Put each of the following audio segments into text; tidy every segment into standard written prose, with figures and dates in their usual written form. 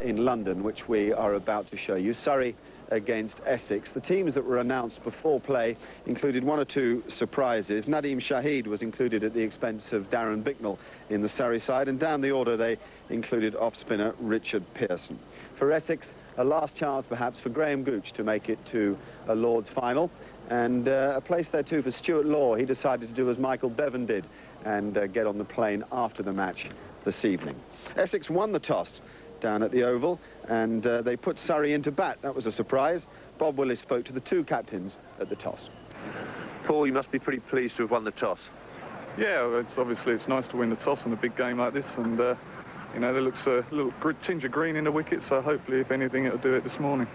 in London, which we are about to show you. Surrey against Essex. The teams that were announced before play included one or two surprises. Nadim Shahid was included at the expense of Darren Bicknell in the Surrey side, and down the order they included off-spinner Richard Pearson. For Essex, a last chance perhaps for Graham Gooch to make it to a Lord's final, and a place there too for Stuart Law. He decided to do as Michael Bevan did and get on the plane after the match this evening. Essex won the toss down at the Oval, and they put Surrey into bat. That was a surprise. Bob Willis spoke to the two captains at the toss. Paul, you must be pretty pleased to have won the toss. Yeah, it's nice to win the toss in a big game like this, and you know, there looks a little tinge of green in the wicket, so hopefully, if anything, it'll do it this morning.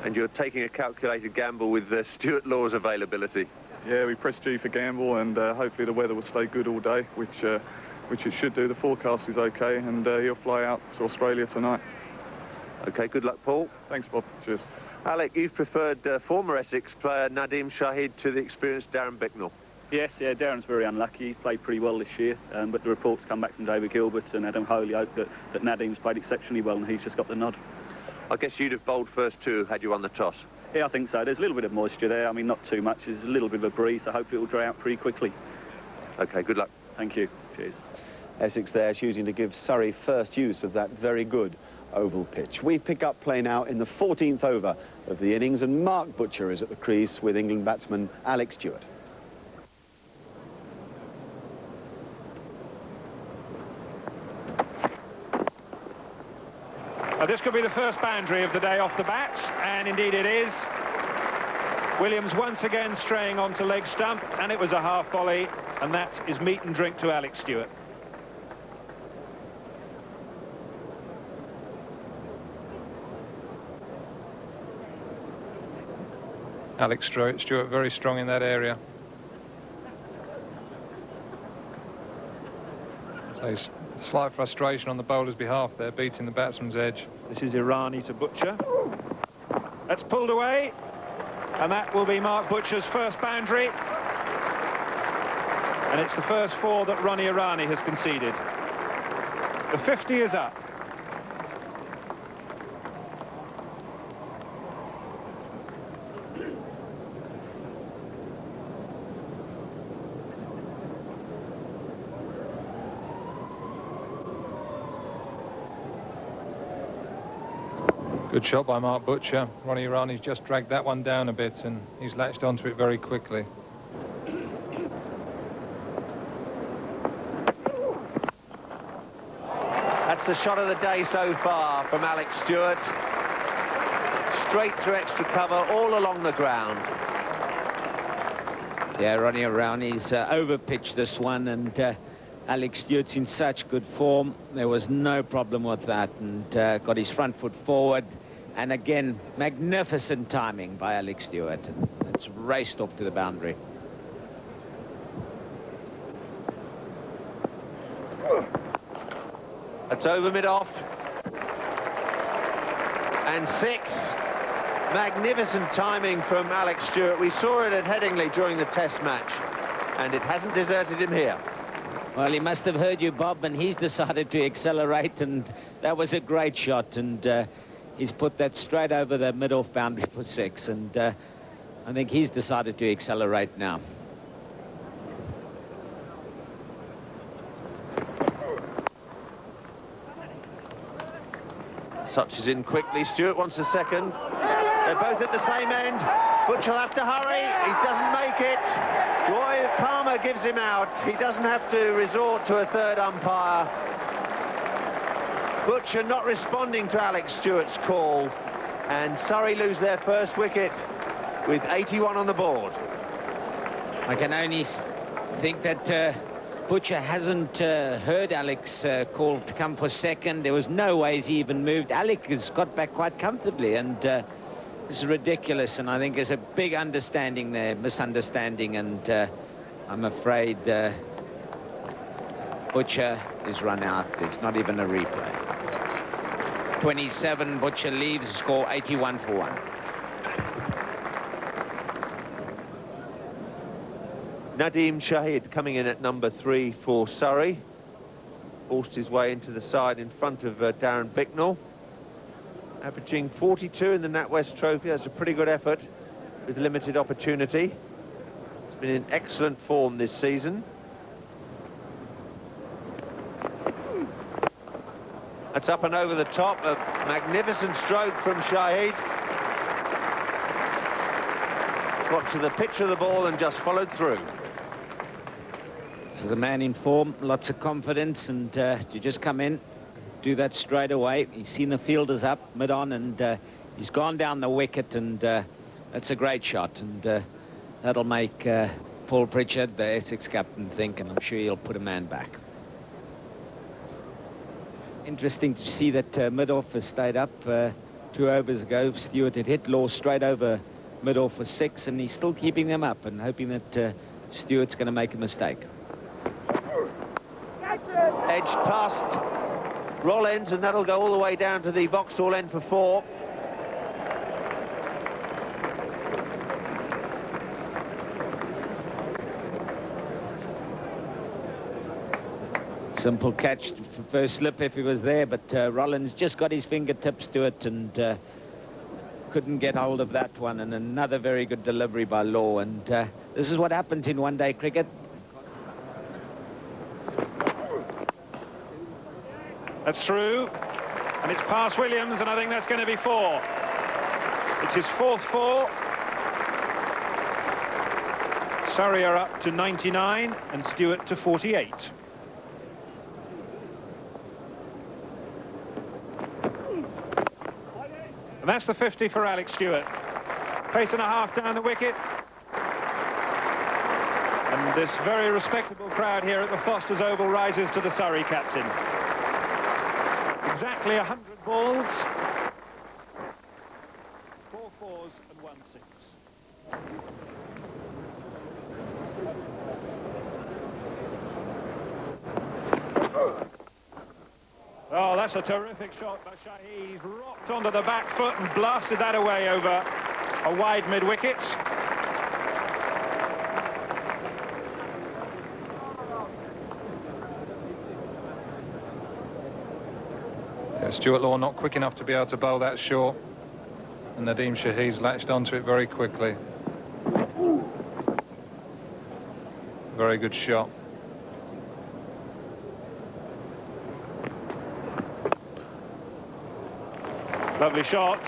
And you're taking a calculated gamble with Stuart Law's availability. Yeah, we pressed G for gamble, and hopefully the weather will stay good all day, which it should do. The forecast is okay, and he'll fly out to Australia tonight. OK, good luck, Paul. Thanks, Bob. Cheers. Alec, you've preferred former Essex player Nadim Shahid to the experienced Darren Bicknell. Yes, yeah, Darren's very unlucky. He played pretty well this year, but the reports come back from David Gilbert and Adam Holy hope that Nadim's played exceptionally well, and he's just got the nod. I guess you'd have bowled first too had you won the toss. Yeah, I think so. There's a little bit of moisture there. I mean, not too much. There's a little bit of a breeze, so hopefully it'll dry out pretty quickly. OK, good luck. Thank you. Cheers. Essex there choosing to give Surrey first use of that very good oval pitch. We pick up play now in the 14th over of the innings, and Mark Butcher is at the crease with England batsman Alex Stewart. This could be the first boundary of the day off the bat, and indeed it is. Williams once again straying onto leg stump, and it was a half volley, and that is meat and drink to Alex Stewart. Alex Stewart very strong in that area. So slight frustration on the bowler's behalf there, beating the batsman's edge. This is Irani to Butcher. That's pulled away, and that will be Mark Butcher's first boundary. And it's the first four that Ronnie Irani has conceded. The 50 is up. Good shot by Mark Butcher. Ronnie Irani's just dragged that one down a bit, and he's latched onto it very quickly. That's the shot of the day so far from Alex Stewart. Straight through extra cover, all along the ground. Yeah, Ronnie Irani's over-pitched this one, and Alex Stewart's in such good form. There was no problem with that, and got his front foot forward. And again, magnificent timing by Alex Stewart. It's raced off to the boundary. That's over mid-off. And 6. Magnificent timing from Alex Stewart. We saw it at Headingley during the Test match, and it hasn't deserted him here. Well, he must have heard you, Bob, and he's decided to accelerate, and that was a great shot, and he's put that straight over the mid-off boundary for 6, and I think he's decided to accelerate now. Such is in quickly. Stewart wants a second. They're both at the same end. Butcher will have to hurry. He doesn't make it. Roy Palmer gives him out. He doesn't have to resort to a third umpire. Butcher not responding to Alex Stewart's call, and Surrey lose their first wicket with 81 on the board. I can only think that Butcher hasn't heard Alex call to come for second. There was no ways he even moved. Alex has got back quite comfortably, and this is ridiculous, and I think there's a big understanding there, misunderstanding, and I'm afraid Butcher is run out. There's not even a replay. 27, Butcher leaves, score 81 for 1. Nadim Shahid coming in at number 3 for Surrey. Forced his way into the side in front of Darren Bicknell. averaging 42 in the NatWest Trophy. That's a pretty good effort with limited opportunity. He's been in excellent form this season. That's up and over the top. A magnificent stroke from Shahid. Got to the pitch of the ball and just followed through. This is a man in form, lots of confidence, and to just come in, do that straight away. He's seen the fielders up mid-on, and he's gone down the wicket, and that's a great shot, and that'll make Paul Pritchard, the Essex captain, think, and I'm sure he'll put a man back. Interesting to see that mid-off has stayed up. 2 overs ago, Stewart had hit Law straight over mid-off for 6, and he's still keeping them up and hoping that Stewart's going to make a mistake. Edged past Rollins, and that'll go all the way down to the Vauxhall end for 4. Simple catch for first slip if he was there, but Rollins just got his fingertips to it and couldn't get hold of that one. And another very good delivery by Law, and this is what happens in one-day cricket. That's through, and it's past Williams, and I think that's going to be 4. It's his 4th 4. Surrey are up to 99 and Stewart to 48. And that's the 50 for Alex Stewart. Pace and a half down the wicket. And this very respectable crowd here at the Foster's Oval rises to the Surrey captain. Exactly 100 balls. 4 4s and 1 6. Oh, that's a terrific shot by Shahid. He's rocked onto the back foot and blasted that away over a wide mid-wicket. Yeah, Stuart Law not quick enough to be able to bowl that short, and Nadeem Shahid's latched onto it very quickly. Very good shot. Lovely shot.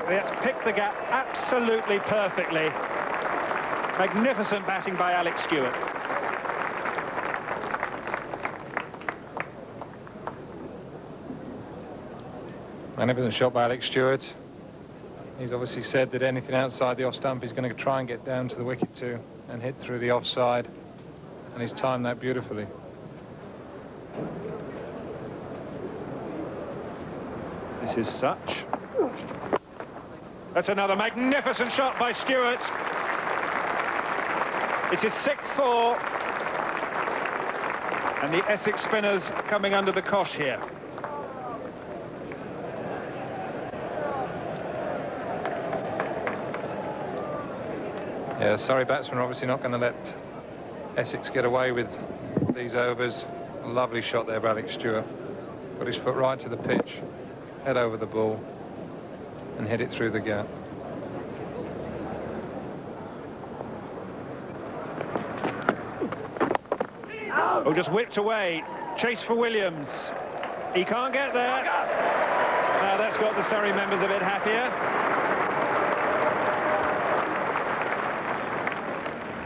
They had to pick the gap absolutely perfectly. Magnificent batting by Alex Stewart. Magnificent shot by Alex Stewart. He's obviously said that anything outside the off stump he's going to try and get down to the wicket too and hit through the offside, and he's timed that beautifully. This is such. That's another magnificent shot by Stewart. It's his 6th 4. And the Essex spinners coming under the cosh here. Yeah, Surrey batsmen are obviously not going to let Essex get away with these overs. A lovely shot there by Alex Stewart. Got his foot right to the pitch, head over the ball, and hit it through the gap. Oh, just whipped away. Chase for Williams. He can't get there. Now that's got the Surrey members a bit happier.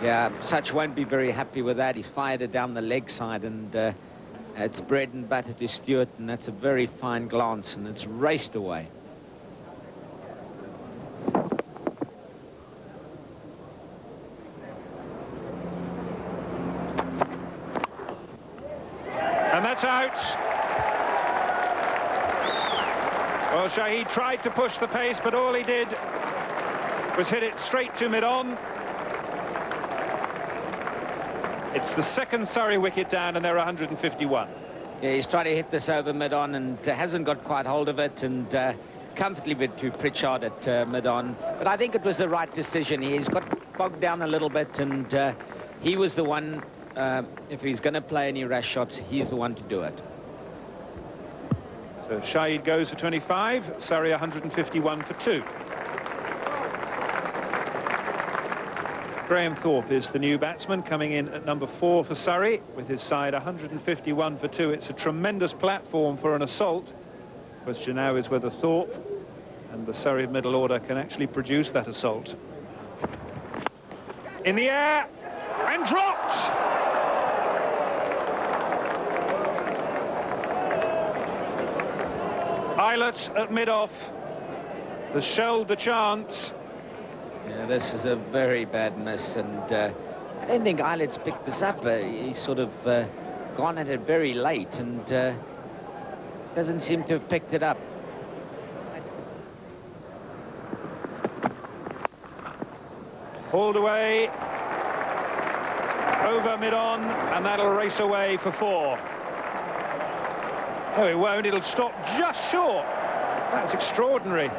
Yeah, Such won't be very happy with that. He's fired it down the leg side, and it's bread and butter to Stewart, and that's a very fine glance, and it's raced away. And that's out. Well, Shahid tried to push the pace, but all he did was hit it straight to mid-on. It's the 2nd Surrey wicket down, and they're 151. Yeah, he's trying to hit this over mid-on and hasn't got quite hold of it, and comfortably to Pritchard at mid-on. But I think it was the right decision. He's got bogged down a little bit, and he was the one, if he's going to play any rash shots, he's the one to do it. So Shahid goes for 25, Surrey 151 for 2. Graham Thorpe is the new batsman, coming in at number 4 for Surrey, with his side 151 for 2. It's a tremendous platform for an assault. Question now is whether Thorpe and the Surrey middle order can actually produce that assault. In the air, and dropped! Eilert at mid-off has shelled the chance. Yeah, this is a very bad miss, and I don't think Eilert's picked this up. He's sort of gone at it very late and doesn't seem to have picked it up. Hauled away, over mid-on, and that'll race away for 4. No, it won't. It'll stop just short. That's extraordinary.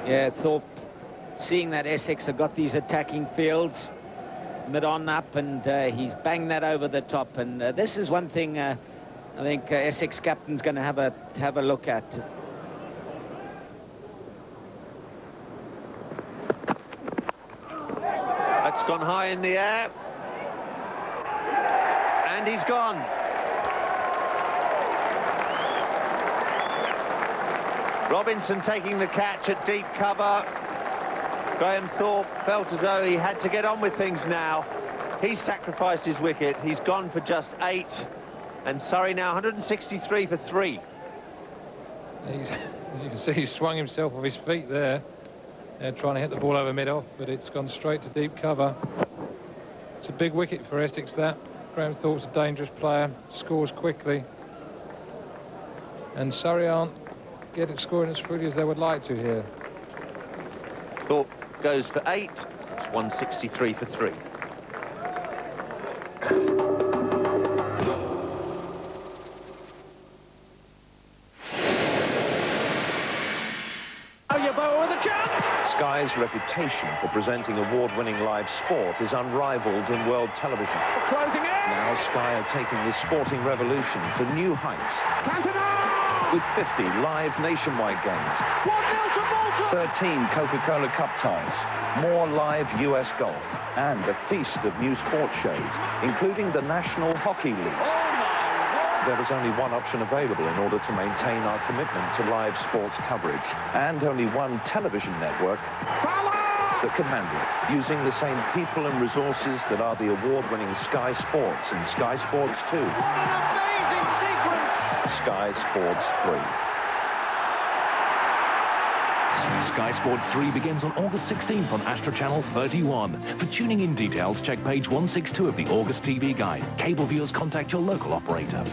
Yeah, Thorpe, seeing that Essex have got these attacking fields, mid-on up, and he's banged that over the top. And this is one thing I think Essex captain's going to have a look at. That's gone high in the air. And he's gone. Robinson taking the catch at deep cover. Graham Thorpe felt as though he had to get on with things now. He's sacrificed his wicket. He's gone for just 8. And Surrey now 163 for 3. As you can see, he swung himself off his feet there. Trying to hit the ball over mid-off, but it's gone straight to deep cover. It's a big wicket for Essex, that. Graham Thorpe's a dangerous player, scores quickly. And Surrey aren't scoring as freely as they would like to here. Thorpe goes for 8. It's 163 for 3. Sky's reputation for presenting award-winning live sport is unrivaled in world television. Closing in! Now Sky are taking the sporting revolution to new heights. With 50 live nationwide games, 13 Coca-Cola Cup ties, more live US golf, and a feast of new sports shows, including the National Hockey League. There is only one option available in order to maintain our commitment to live sports coverage, and only one television network that can handle it, using the same people and resources that are the award-winning Sky Sports and Sky Sports 2. What an amazing sequence! Sky Sports 3. Sky Sports 3 begins on August 16th on Astra Channel 31. For tuning in details, check page 162 of the August TV guide. Cable viewers contact your local operator.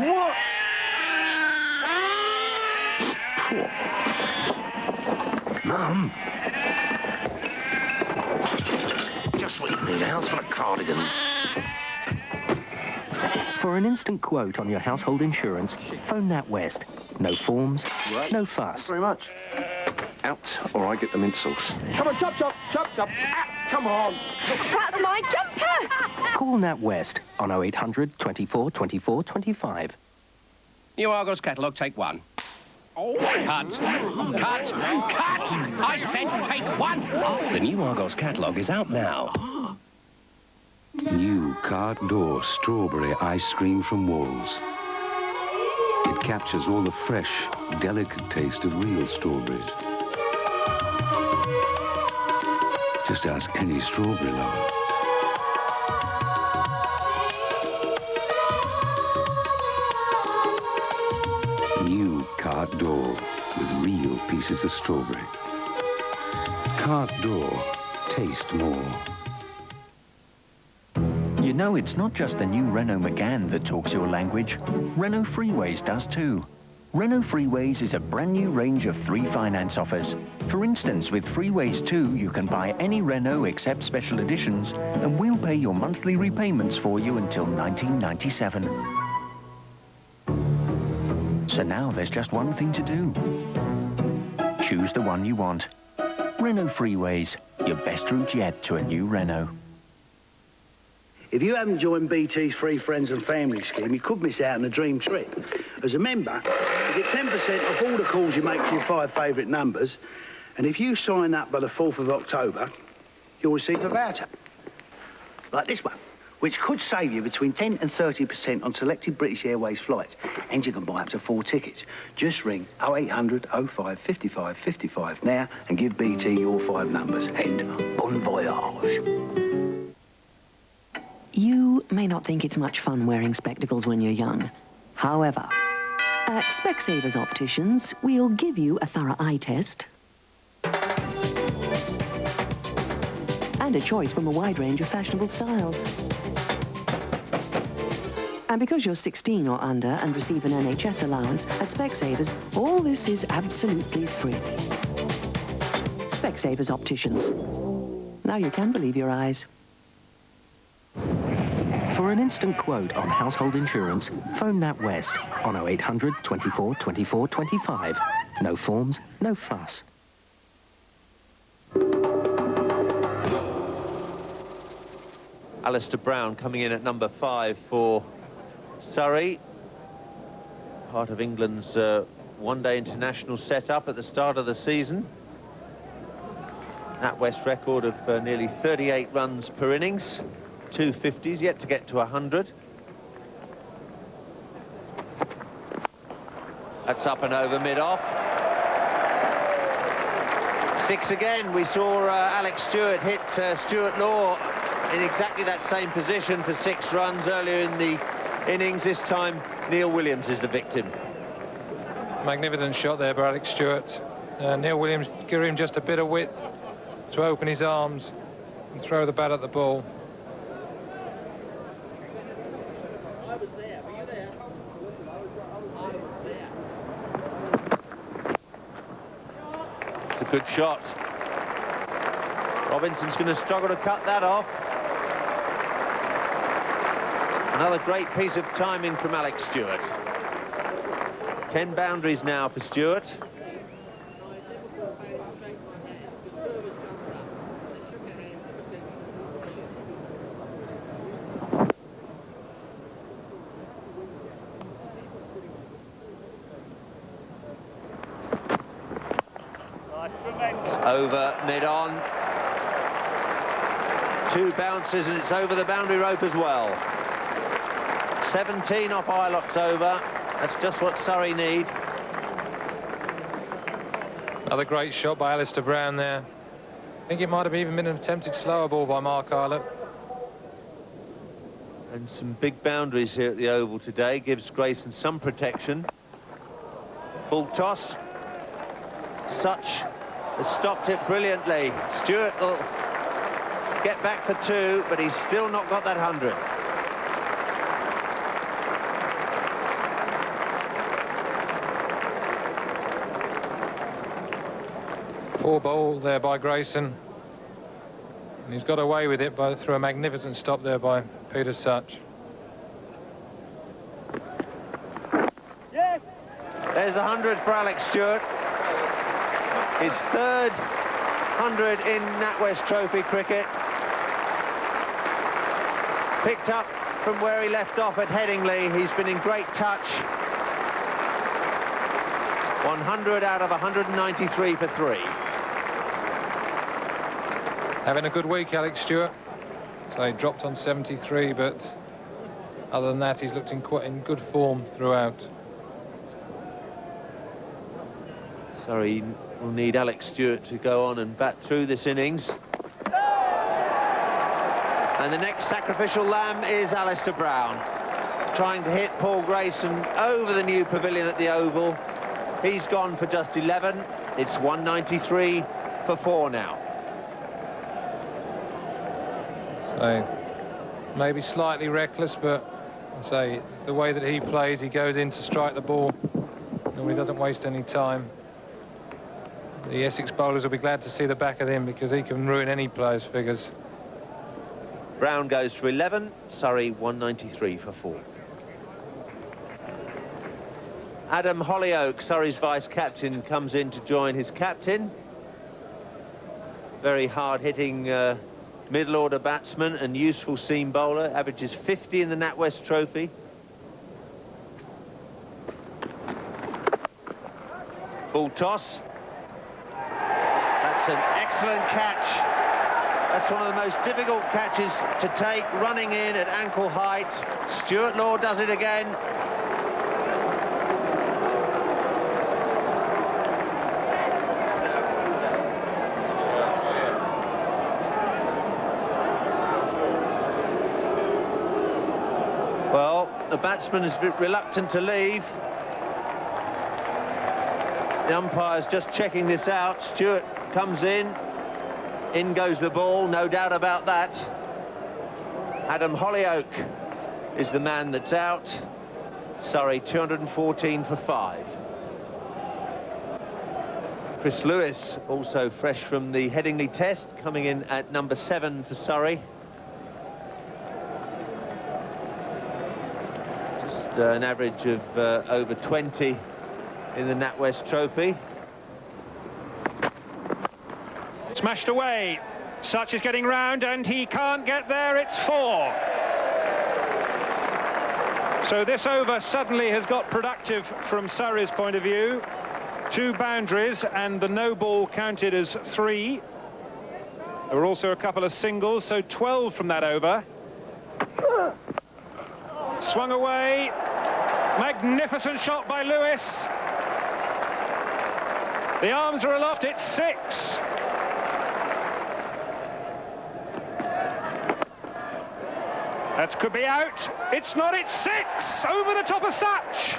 What? Mum? Just what you need, a house full of cardigans. For an instant quote on your household insurance, phone NatWest. No forms, no fuss. Very much. Out, or I get the mint sauce. Come on, chop, chop, chop, chop. Out, come on. That's my jumper. Call NatWest on 0800 24 24 25. New Argos catalogue, take 1. Oh. Cut. Cut. Cut! I said take 1! The new Argos catalogue is out now. New cart door strawberry ice cream from Walls. It captures all the fresh, delicate taste of real strawberries. Just ask any strawberry lover. New cart door with real pieces of strawberry. Cart door, taste more. You know, it's not just the new Renault Megane that talks your language. Renault Freeways does too. Renault Freeways is a brand new range of free finance offers. For instance, with Freeways 2, you can buy any Renault except special editions, and we'll pay your monthly repayments for you until 1997. So now there's just one thing to do. Choose the one you want. Renault Freeways, your best route yet to a new Renault. If you haven't joined BT's Free Friends and Family scheme, you could miss out on a dream trip. As a member, you get 10% off all the calls you make to your 5 favourite numbers, and if you sign up by the 4th of October, you'll receive a voucher. Like this one, which could save you between 10 and 30% on selected British Airways flights, and you can buy up to 4 tickets. Just ring 0800 05 55 55 now and give BT your 5 numbers, and bon voyage. You may not think it's much fun wearing spectacles when you're young. However, at Specsavers Opticians, we'll give you a thorough eye test and a choice from a wide range of fashionable styles. And because you're 16 or under and receive an NHS allowance, at Specsavers, all this is absolutely free. Specsavers Opticians. Now you can believe your eyes. For an instant quote on household insurance, phone NatWest on 0800 24 24 25. No forms, no fuss. Alistair Brown coming in at number 5 for Surrey. Part of England's one-day international setup at the start of the season. NatWest record of nearly 38 runs per innings. 2 50s, yet to get to 100. That's up and over mid-off. 6 again. We saw Alex Stewart hit Stuart Law in exactly that same position for 6 runs earlier in the innings. This time, Neil Williams is the victim. Magnificent shot there by Alex Stewart. Neil Williams gave him just a bit of width to open his arms and throw the bat at the ball. It's a good shot. Robinson's going to struggle to cut that off. Another great piece of timing from Alex Stewart. 10 boundaries now for Stewart. Over mid-on. 2 bounces and it's over the boundary rope as well. 17 off Eilocks over. That's just what Surrey need. Another great shot by Alistair Brown there. I think it might have even been an attempted slower ball by Mark Eilocks. And some big boundaries here at the Oval today. Gives Grayson some protection. Full toss. Such has stopped it brilliantly. Stewart will get back for 2, but he's still not got that 100. Poor ball there by Grayson. And he's got away with it through a magnificent stop there by Peter Such. Yes. There's the 100 for Alex Stewart. His 3rd 100 in NatWest Trophy cricket. Picked up from where he left off at Headingley. He's been in great touch. 100 out of 193 for 3. Having a good week, Alex Stewart. So he dropped on 73, but other than that, he's looked in good form throughout. Sorry, we'll need Alex Stewart to go on and bat through this innings. And the next sacrificial lamb is Alistair Brown, trying to hit Paul Grayson over the new pavilion at the Oval. He's gone for just 11. It's 193 for 4 now. So maybe slightly reckless, but I say it's the way that he plays. He goes in to strike the ball. Normally doesn't waste any time. The Essex bowlers will be glad to see the back of him because he can ruin any player's figures. Brown goes for 11. Surrey 193 for 4. Adam Hollyoake, Surrey's vice-captain, comes in to join his captain. Very hard-hitting middle-order batsman and useful seam bowler. Averages 50 in the NatWest Trophy. Full toss. That's an excellent catch. That's one of the most difficult catches to take, running in at ankle height. Stuart Law does it again. Well, the batsman is a bit reluctant to leave. The umpire's just checking this out. Stuart comes in goes the ball, no doubt about that. Adam Hollyoake is the man that's out. Surrey 214 for 5. Chris Lewis, also fresh from the Headingley Test, coming in at number 7 for Surrey. Just an average of over 20 in the NatWest Trophy. Smashed away. Such is getting round and he can't get there. It's 4. So this over suddenly has got productive from Surrey's point of view. 2 boundaries and the no ball counted as 3. There were also a couple of singles, so 12 from that over. Swung away. Magnificent shot by Lewis. The arms are aloft. It's 6. That could be out. It's not. It's 6 over the top of Such.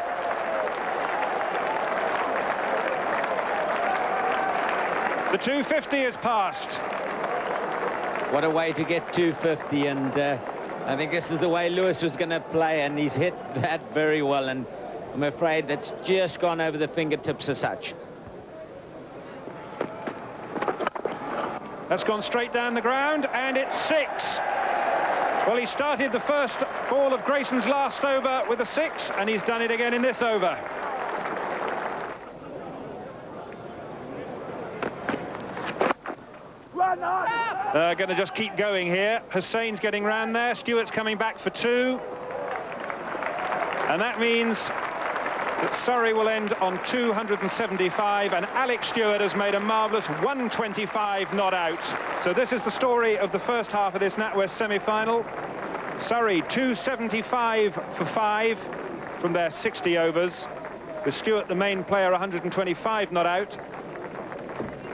The 250 is passed. What a way to get 250, and I think this is the way Lewis was going to play, and he's hit that very well, and I'm afraid that's just gone over the fingertips of Such. That's gone straight down the ground, and it's 6. Well, he started the first ball of Grayson's last over with a 6, and he's done it again in this over. They're going to just keep going here. Hussein's getting round there. Stewart's coming back for 2. And that means that Surrey will end on 275, and Alex Stewart has made a marvellous 125 not out. So this is the story of the first half of this NatWest semi-final. Surrey 275 for 5 from their 60 overs, with Stewart the main player 125 not out.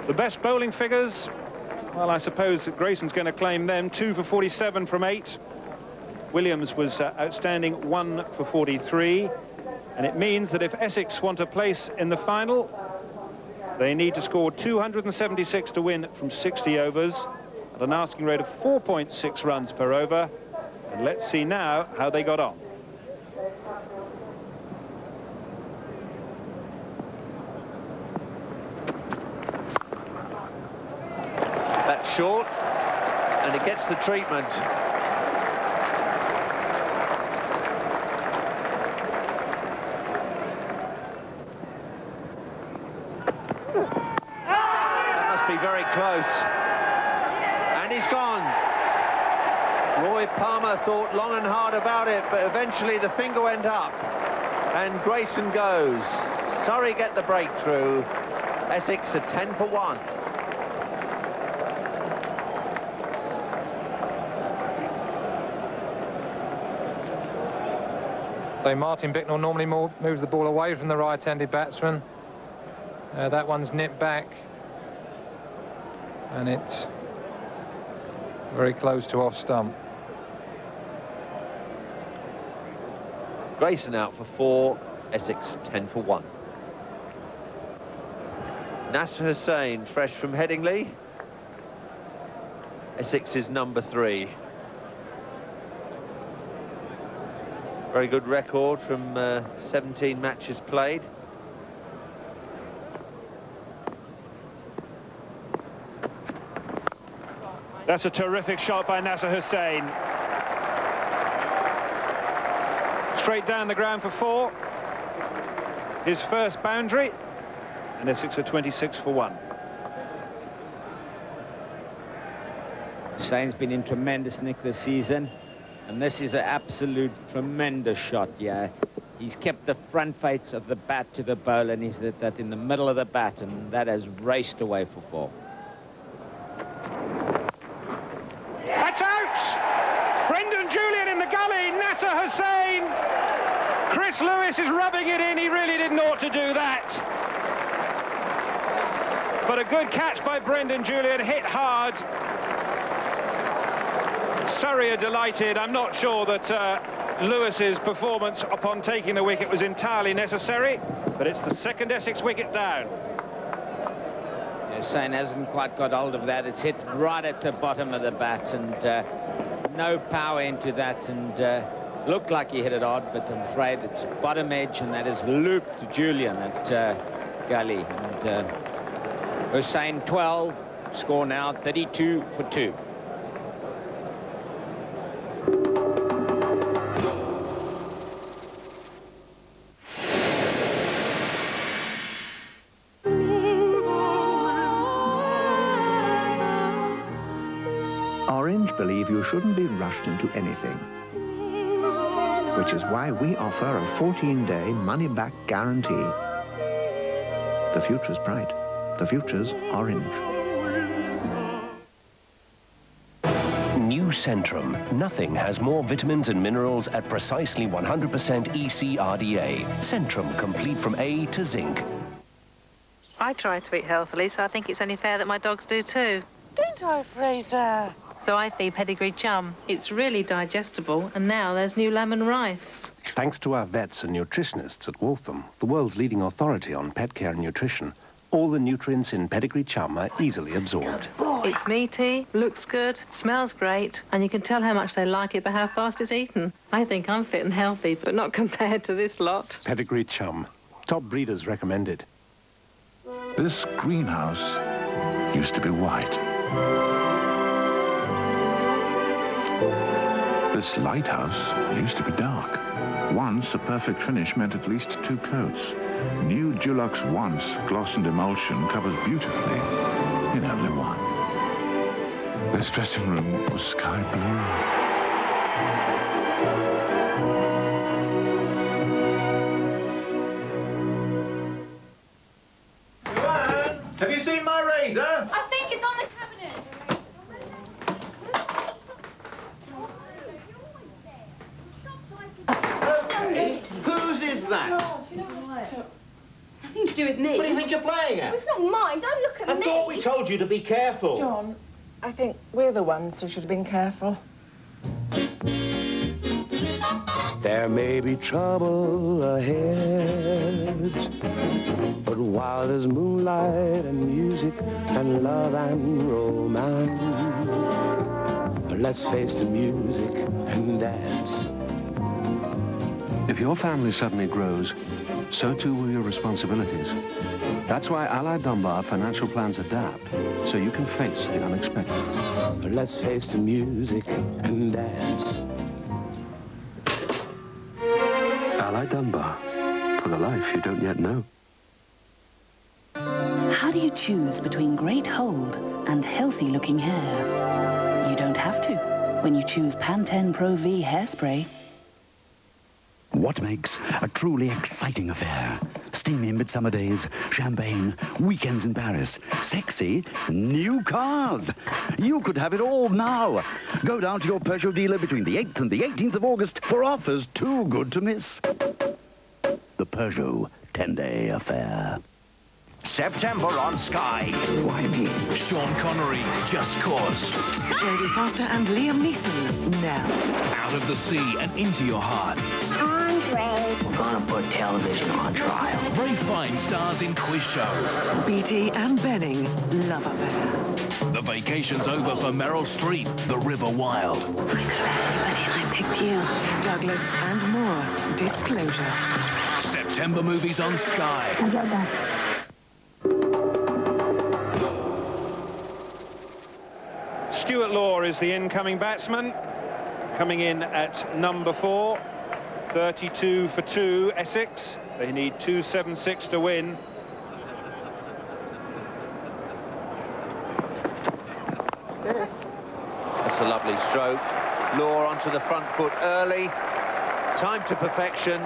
The best bowling figures, well, I suppose that Grayson's going to claim them. 2 for 47 from 8. Williams was outstanding, 1 for 43. And it means that if Essex want a place in the final, they need to score 276 to win from 60 overs at an asking rate of 4.6 runs per over. And let's see now how they got on. That's short, and it gets the treatment. Very close, and he's gone. Roy Palmer thought long and hard about it, but eventually the finger went up and Grayson goes. Surrey get the breakthrough. Essex are 10 for 1. So Martin Bicknell normally moves the ball away from the right-handed batsman. That one's nipped back. And it's very close to off stump. Grayson out for 4, Essex 10 for 1. Nasser Hussain, fresh from Headingley. Essex is number 3. Very good record from 17 matches played. That's a terrific shot by Nasser Hussain. Straight down the ground for 4. his first boundary, and Essex are 26 for 1. Hussein's been in tremendous nick this season, and this is an absolute tremendous shot. Yeah, he's kept the front face of the bat to the bowler, and he's hit that in the middle of the bat, and that has raced away for 4. That's out! Brendan Julian in the gully, Nasser Hussain. Chris Lewis is rubbing it in. He really didn't ought to do that. But a good catch by Brendan Julian, hit hard. Surrey are delighted. I'm not sure that Lewis's performance upon taking the wicket was entirely necessary, but it's the second Essex wicket down. Hussain hasn't quite got hold of that. It's hit right at the bottom of the bat, and no power into that, and looked like he hit it odd, but I'm afraid it's bottom edge, and that is looped to Julian at gully. And Hussain 12, score now 32 for 2. Orange believe you shouldn't be rushed into anything, which is why we offer a 14-day money-back guarantee. The future's bright. The future's orange. New Centrum. Nothing has more vitamins and minerals at precisely 100% ECRDA. Centrum, complete from A to zinc. I try to eat healthily, so I think it's only fair that my dogs do too. Don't I, Fraser? So I feed pedigree chum. It's really digestible, and now there's new lemon rice. Thanks to our vets and nutritionists at Waltham, the world's leading authority on pet care and nutrition, all the nutrients in pedigree chum are easily absorbed. It's meaty, looks good, smells great, and you can tell how much they like it by how fast it's eaten. I think I'm fit and healthy, but not compared to this lot. Pedigree chum. Top breeders recommend it. This greenhouse used to be white. This lighthouse used to be dark. Once, a perfect finish meant at least 2 coats. New Dulux Once gloss and emulsion covers beautifully in only 1. This dressing room was sky blue. Have you seen my razor? I think it's on the cabinet. Okay. Whose is that? Nothing to do with me. What do you think you're playing at? It's not mine. Don't look at me. I thought we told you to be careful. John, I think we're the ones who should have been careful. There may be trouble ahead, but while there's moonlight and music and love and romance, let's face the music and dance. If your family suddenly grows, so too will your responsibilities. That's why Allied Dunbar financial plans adapt, so you can face the unexpected. Let's face the music and dance. Allied Dunbar, for the life you don't yet know. How do you choose between great hold and healthy-looking hair? You don't have to when you choose Pantene Pro V hairspray. What makes a truly exciting affair? Steamy midsummer days, champagne, weekends in Paris, sexy new cars. You could have it all now. Go down to your Peugeot dealer between the 8th and the 18th of August for offers too good to miss. The Peugeot 10-day affair. September on Sky. Why me? Sean Connery, Just Cause. Jodie Foster and Liam Neeson, now. Out of the sea and into your heart. Andre. We're gonna put television on trial. Ray Fine stars in Quiz Show. Beatty and Benning, love affair. The vacation's over for Meryl Streep, The River Wild. I picked you. Douglas and more, Disclosure. September movies on Sky. Stuart Law is the incoming batsman, coming in at number 4. 32 for 2, Essex. They need 276 to win. That's a lovely stroke. Law onto the front foot early. Time to perfection.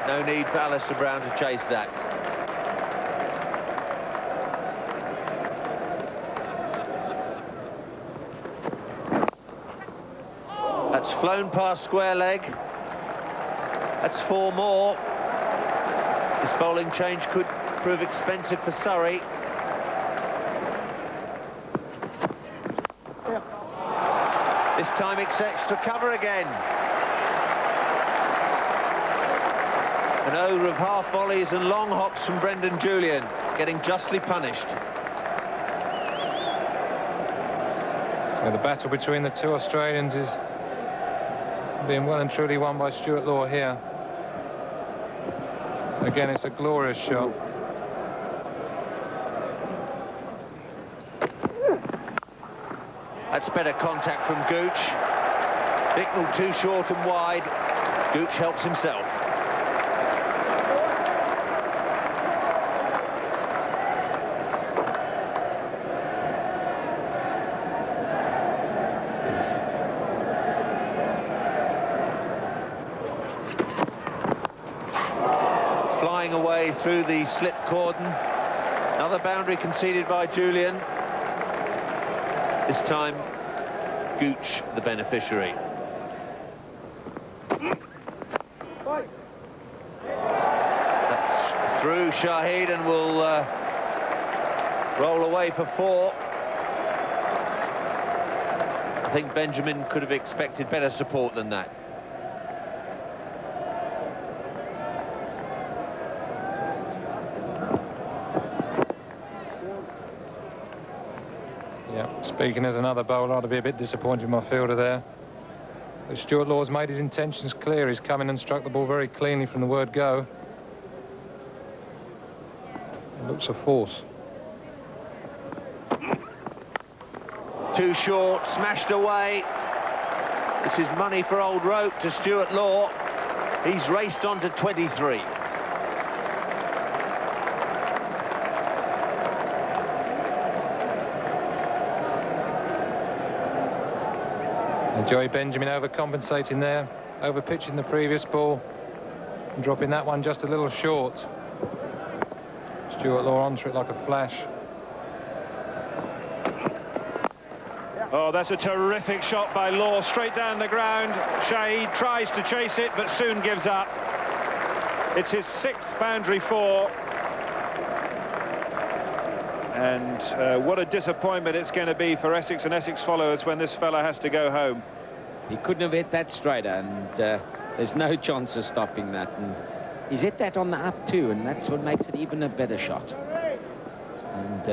No need for Alistair Brown to chase that. That's flown past square leg. That's 4 more. This bowling change could prove expensive for Surrey. This time it's extra cover again. An over of half volleys and long hops from Brendan Julian, getting justly punished. So the battle between the two Australians is being well and truly won by Stuart Law here. Again, it's a glorious shot. That's better contact from Gooch. Bicknell too short and wide. Gooch helps himself. Flying away through the slip cordon. Another boundary conceded by Julian. This time, Gooch the beneficiary. That's through Shahid and will roll away for 4. I think Benjamin could have expected better support than that. Speaking as another bowler, I'd be a bit disappointed with my fielder there. But Stuart Law's made his intentions clear. He's come in and struck the ball very cleanly from the word go. It looks a force. Too short, smashed away. This is money for old rope to Stuart Law. He's raced on to 23. Joey Benjamin overcompensating there, over-pitching the previous ball and dropping that one just a little short. Stuart Law onto it like a flash. Oh, that's a terrific shot by Law, straight down the ground. Shahid tries to chase it, but soon gives up. It's his 6th boundary 4. And what a disappointment it's going to be for Essex and Essex followers when this fella has to go home. He couldn't have hit that straighter, and there's no chance of stopping that. And he's hit that on the up too, and that's what makes it even a better shot. And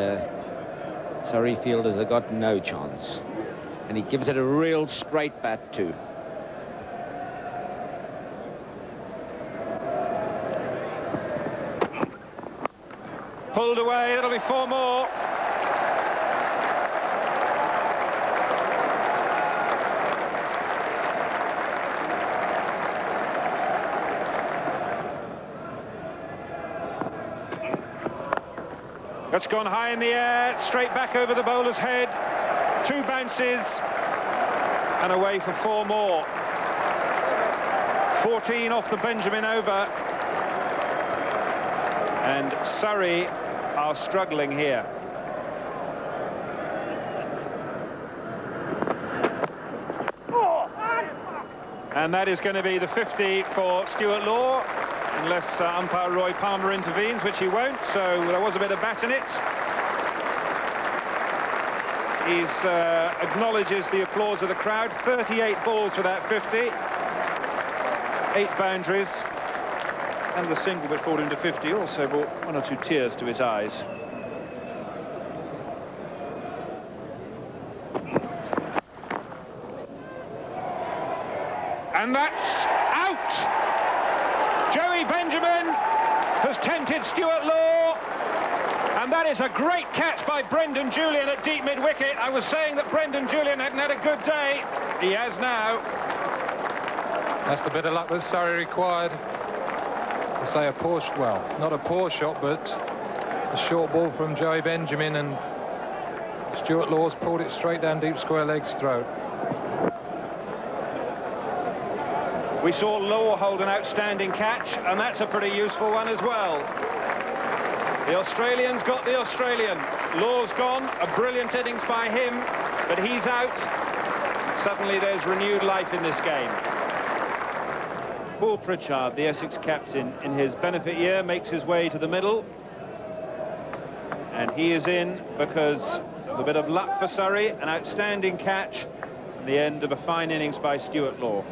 Surrey fielders have got no chance. And he gives it a real straight bat too. Pulled away, that'll be 4 more. That's gone high in the air, straight back over the bowler's head. 2 bounces and away for 4 more. 14 off the Benjamin over. And Surrey are struggling here. And that is going to be the 50 for Stuart Law, unless umpire Roy Palmer intervenes, which he won't, so there was a bit of bat in it. He acknowledges the applause of the crowd. 38 balls for that 50. 8 boundaries. And the single which brought him to 50 also brought 1 or 2 tears to his eyes. And that's out! Joey Benjamin has tempted Stuart Law. And that is a great catch by Brendan Julian at deep mid-wicket. I was saying that Brendan Julian hadn't had a good day. He has now. That's the bit of luck that Surrey required. I say a poor, well, not a poor shot, but a short ball from Joey Benjamin, and Stuart Law's pulled it straight down deep square leg's throat. We saw Law hold an outstanding catch, and that's a pretty useful one as well. The Australian's got the Australian. Law's gone, a brilliant innings by him, but he's out. Suddenly there's renewed life in this game. Paul Pritchard, the Essex captain, in his benefit year, makes his way to the middle. And he is in because of a bit of luck for Surrey, an outstanding catch, and the end of a fine innings by Stuart Law.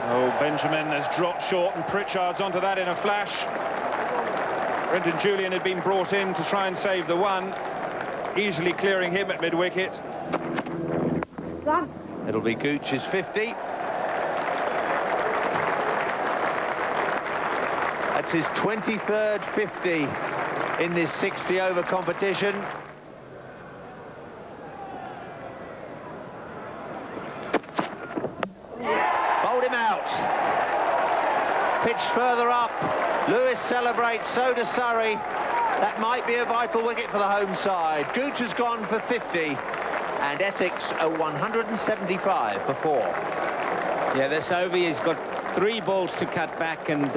Oh, Benjamin has dropped short, and Pritchard's onto that in a flash. Brendan Julian had been brought in to try and save the one, easily clearing him at mid-wicket. It'll be Gooch's 50. That's his 23rd 50 in this 60-over competition. Bowled him out. Pitched further up. Lewis celebrates, so does Surrey. That might be a vital wicket for the home side. Gooch has gone for 50. And Essex are 175 for 4. Yeah, this over, he's got 3 balls to cut back, and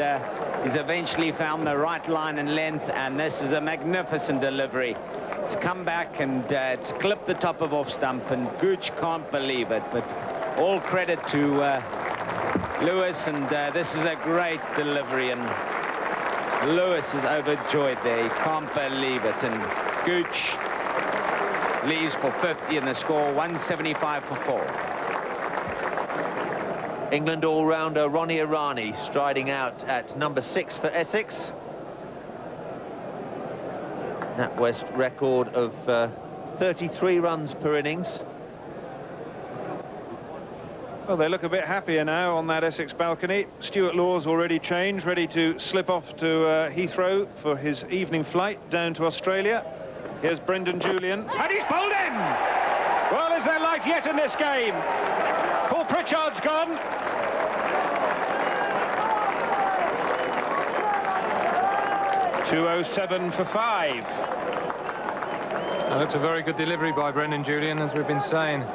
he's eventually found the right line and length, and this is a magnificent delivery. It's come back, and it's clipped the top of off stump, and Gooch can't believe it, but all credit to Lewis, and this is a great delivery, and Lewis is overjoyed there. He can't believe it, and Gooch leaves for 50 in the score, 175 for 4. England all-rounder Ronnie Irani striding out at number 6 for Essex. NatWest record of 33 runs per innings. Well, they look a bit happier now on that Essex balcony. Stuart Law's already changed, ready to slip off to Heathrow for his evening flight down to Australia. Here's Brendan Julian, and he's bowled in! Well, is there life yet in this game? Paul Pritchard's gone. .207 for 5. Well, that's a very good delivery by Brendan Julian, as we've been saying.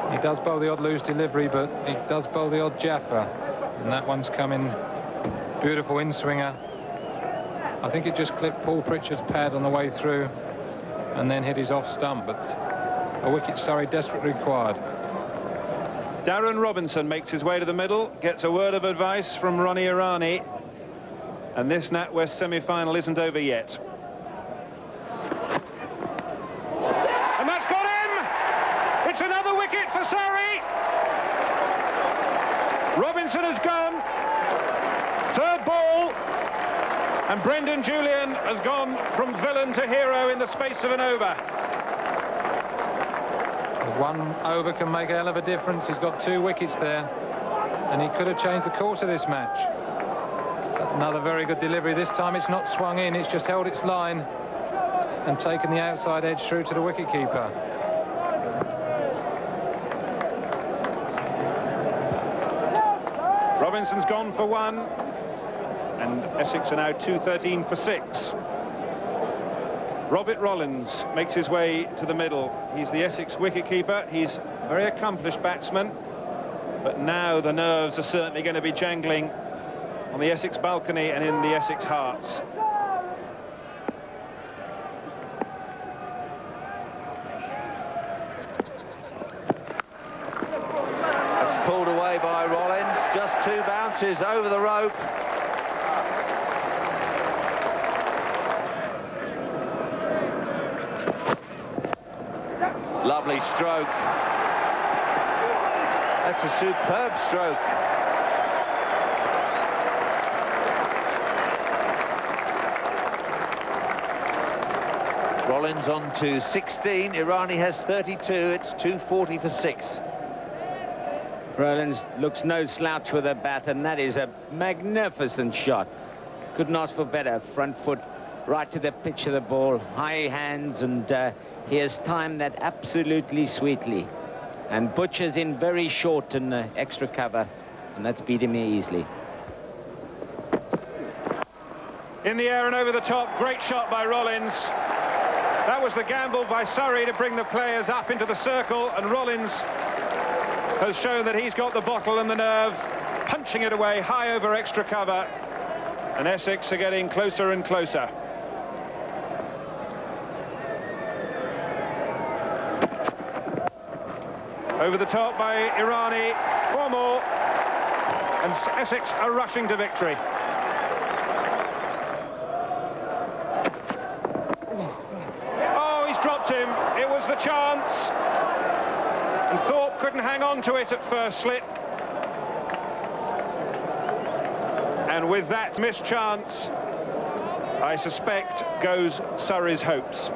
He does bowl the odd loose delivery, but he does bowl the odd jaffa. And that one's coming. Beautiful in-swinger. I think it just clipped Paul Pritchard's pad on the way through and then hit his off stump, but a wicket Surrey desperately required. Darren Robinson makes his way to the middle, gets a word of advice from Ronnie Irani, and this NatWest semi-final isn't over yet. And that's got him! It's another wicket for Surrey! Robinson has gone. 3rd ball. And Brendan Julian has gone from villain to hero in the space of an over. One over can make a hell of a difference. He's got 2 wickets there, and he could have changed the course of this match. Another very good delivery. This time it's not swung in, it's just held its line and taken the outside edge through to the wicketkeeper. Robinson's gone for 1. And Essex are now 213 for 6. Robert Rollins makes his way to the middle. He's the Essex wicketkeeper. He's a very accomplished batsman. But now the nerves are certainly going to be jangling on the Essex balcony and in the Essex hearts. That's pulled away by Rollins. Just 2 bounces over the rope. Lovely stroke. That's a superb stroke. Rollins on to 16. Irani has 32. It's 240 for 6. Rollins looks no slouch with a bat, and that is a magnificent shot. Couldn't ask for better. Front foot right to the pitch of the ball. High hands, and he has timed that absolutely sweetly. And Butcher's in very short and extra cover, and that's beat him easily. In the air and over the top, great shot by Rollins. That was the gamble by Surrey to bring the players up into the circle, and Rollins has shown that he's got the bottle and the nerve, punching it away high over extra cover, and Essex are getting closer and closer. Over the top by Irani, 4 more, and Essex are rushing to victory. Oh, he's dropped him. It was the chance. And Thorpe couldn't hang on to it at first slip. And with that missed chance, I suspect goes Surrey's hopes.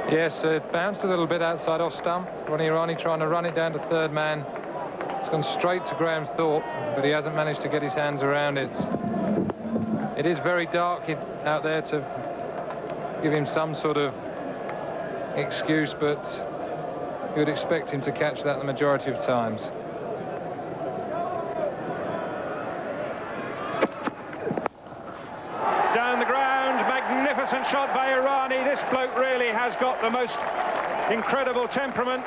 Yes, it bounced a little bit outside off stump. Ronnie Irani trying to run it down to third man. It's gone straight to Graham Thorpe, but he hasn't managed to get his hands around it. It is very dark out there to give him some sort of excuse, but you would expect him to catch that the majority of times. Down the ground, magnificent shot by Irani. This bloke really has got the most incredible temperament.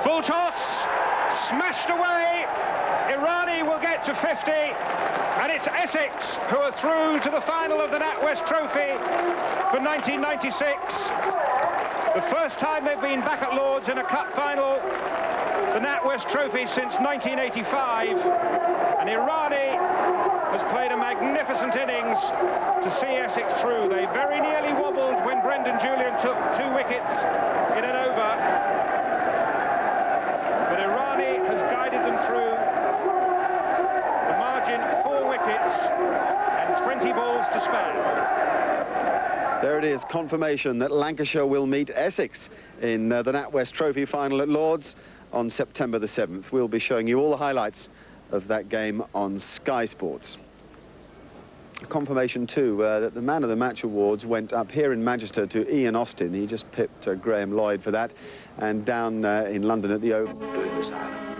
Full toss, smashed away. Irani will get to 50, and it's Essex who are through to the final of the NatWest Trophy for 1996. The first time they've been back at Lord's in a cup final, the NatWest Trophy, since 1985, and Irani has played a magnificent innings to see Essex through. They very nearly wobbled when Brendan Julian took 2 wickets in an over, but Irani has guided them through. The margin, 4 wickets and 20 balls to spare. There it is, confirmation that Lancashire will meet Essex in the NatWest Trophy final at Lord's on September the 7th. We'll be showing you all the highlights of that game on Sky Sports. Confirmation too that the Man of the Match awards went up here in Manchester to Ian Austin. He just pipped Graham Lloyd for that, and down in London at the Oval.